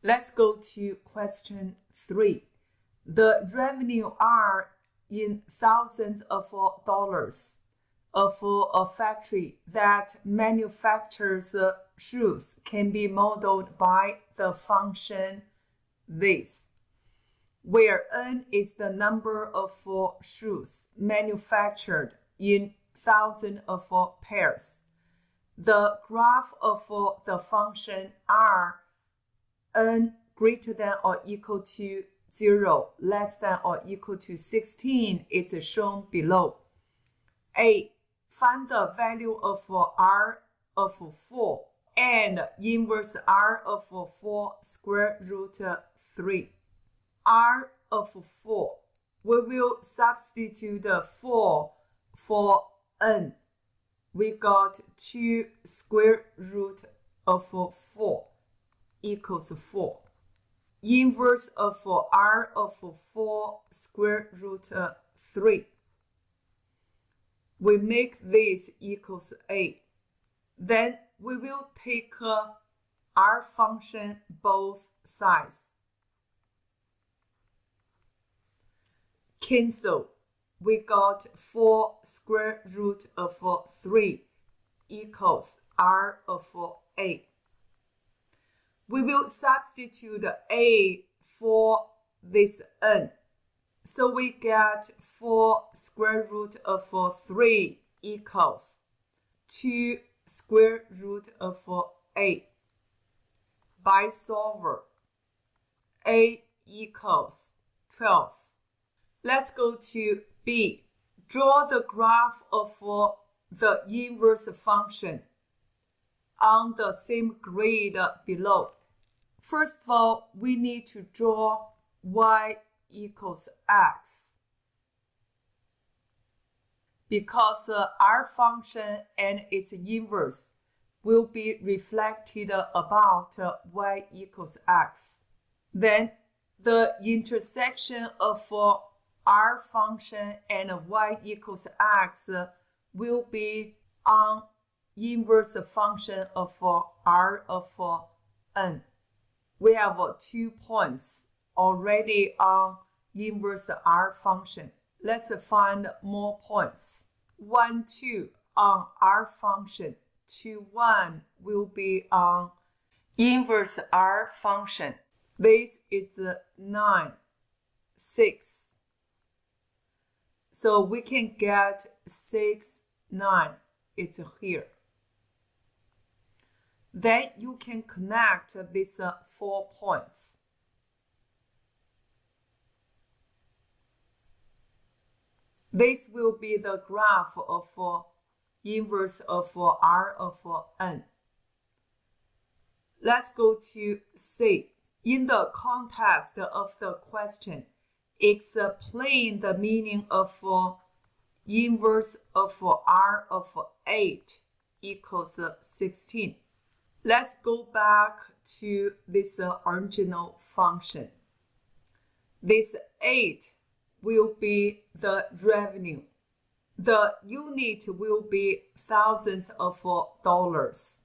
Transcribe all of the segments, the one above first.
Let's go to question 3. The revenue are in thousands of dollars of a factory that manufactures shoes can be modeled by the function this, where n is the number of shoes manufactured in thousands of pairs. The graph of the function r n greater than or equal to 0, less than or equal to 16 is shown below. A. Find the value of r of 4 and inverse r of 4 square root 3. R of 4. We will substitute 4 for n. We got 2 square root of 4 equals 4. Inverse of r of 4 square root 3. We make this equals a. Then we will take r function both sides. Cancel. We got 4 square root of 3 equals r of a. We will substitute a for this n. So we get 4 square root of 3 equals 2 square root of a. By solver, a equals 12. Let's go to B. Draw the graph of the inverse function on the same grid below. First of all, we need to draw y equals x, because r function and its inverse will be reflected about y equals x. Then the intersection of r function and y equals x will be on inverse function of r of n. We have 2 points already on inverse r function. Let's find more points. 1, 2 on r function. 2, 1 will be on inverse r function. This is 9, 6. So we can get 6, 9. It's here. Then you can connect these 4 points. This will be the graph of inverse of r of n. Let's go to C. In the context of the question, explain the meaning of inverse of r of 8 equals 16. Let's go back to this original function. This 8 will be the revenue. The unit will be thousands of dollars.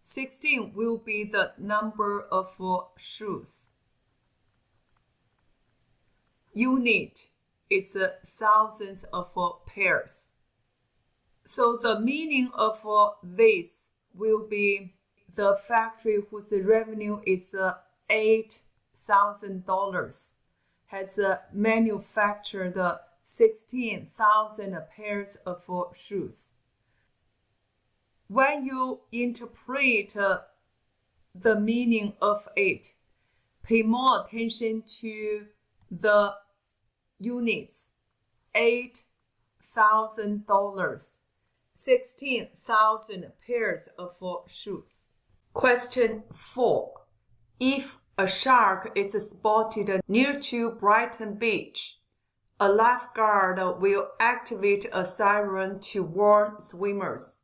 16 will be the number of shoes. Unit, it's thousands of pairs. So the meaning of this will be the factory whose revenue is $8,000 has manufactured 16,000 pairs of shoes. When you interpret the meaning of it, pay more attention to the units. $8,000, 16,000 pairs of shoes. Question 4. If a shark is spotted near to Brighton Beach, a lifeguard will activate a siren to warn swimmers.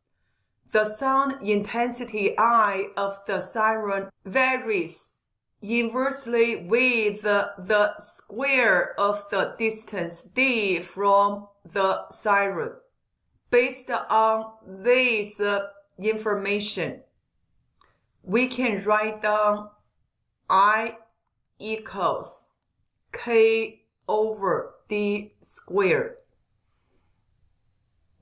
The sound intensity I of the siren varies inversely with the square of the distance d from the siren. Based on this information, we can write down I equals K over D squared,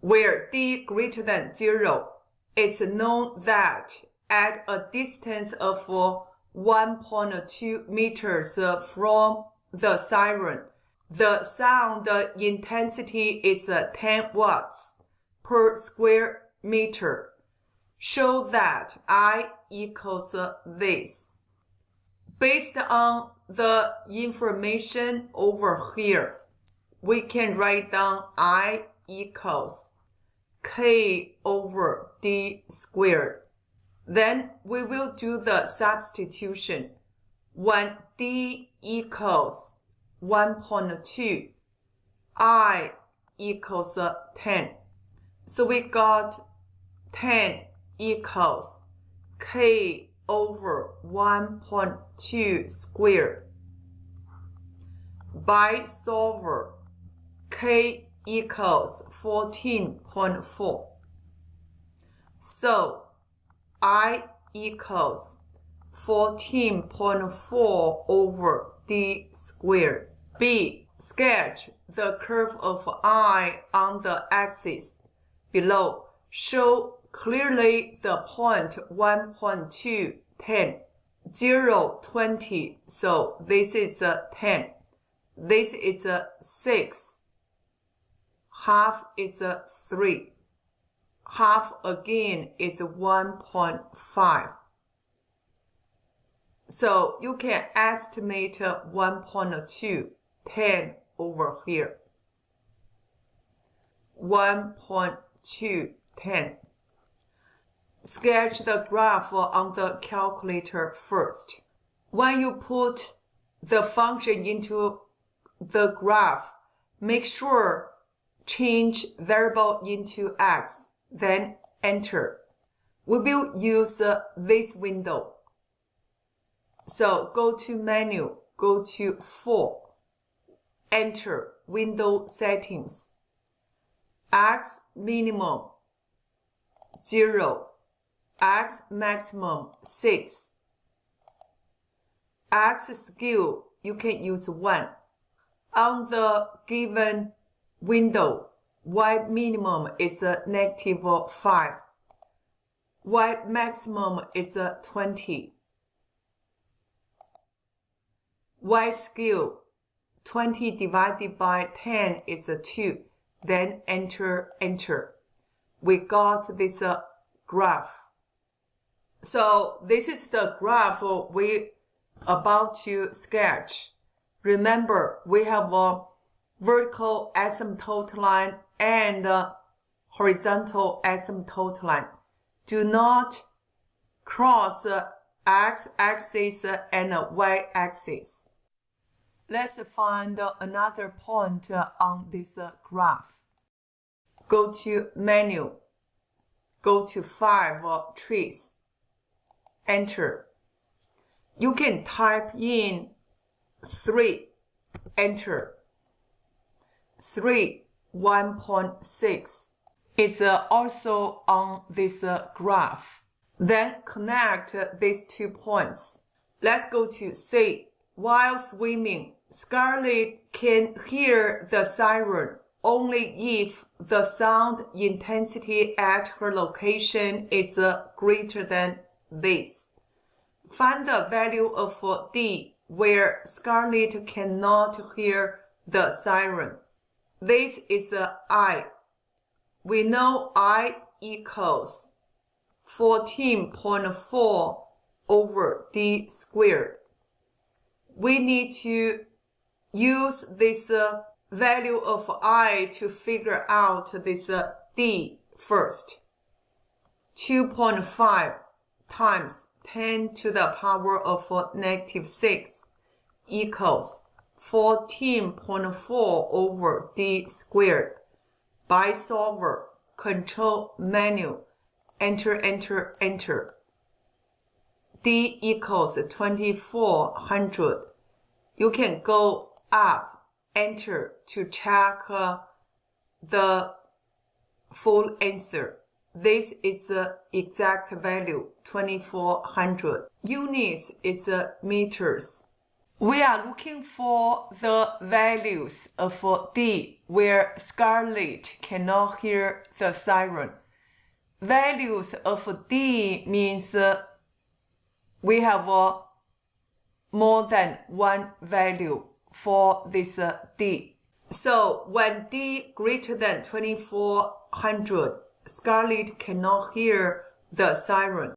where D greater than 0, it's known that at a distance of 1.2 meters from the siren, the sound intensity is 10 watts per square meter. Show that I equals this. Based on the information over here, we can write down I equals K over D squared. Then we will do the substitution. When D equals 1.2, I equals 10. So we got 10 equals K over 1.2 squared. By solver, K equals 14.4. So I equals 14.4 over D squared. B. Sketch the curve of I on the axis below. Show clearly the point 1.2, 10, 0, 20. So this is 10. This is 6. Half is 3. Half again is 1.5. So you can estimate 1.2, 10 over here. 1.2, 10. Sketch the graph on the calculator first. When you put the function into the graph, make sure change variable into x, then enter. We will use this window. So go to menu, go to 4, enter window settings. X minimum 0, X maximum 6. X scale you can use 1. On the given window, Y minimum is -5. Y maximum is 20. Y scale 20 divided by 10 is 2. Then enter. We got this graph. So this is the graph we about to sketch. Remember, we have a vertical asymptote line and a horizontal asymptote line. Do not cross x-axis and y-axis. Let's find another point on this graph. Go to menu, go to 5, trace, enter. You can type in 3, enter. 3, 1.6 is also on this graph. Then connect these 2 points. Let's go to C. While swimming, Scarlett can hear the siren only if the sound intensity at her location is greater than this. Find the value of D where Scarlett cannot hear the siren. This is I. We know I equals 14.4 over D squared. We need to use this value of I to figure out this D first. 2.5 times 10 to the power of -6 equals 14.4 over D squared. By solver, control menu, enter. D equals 2400. You can go up, enter to check the full answer. this is the exact value, 2400. Units is meters. We are looking for the values of D where Scarlett cannot hear the siren. Values of D means we have more than one value for this D. So when D greater than 2400, Scarlett cannot hear the siren.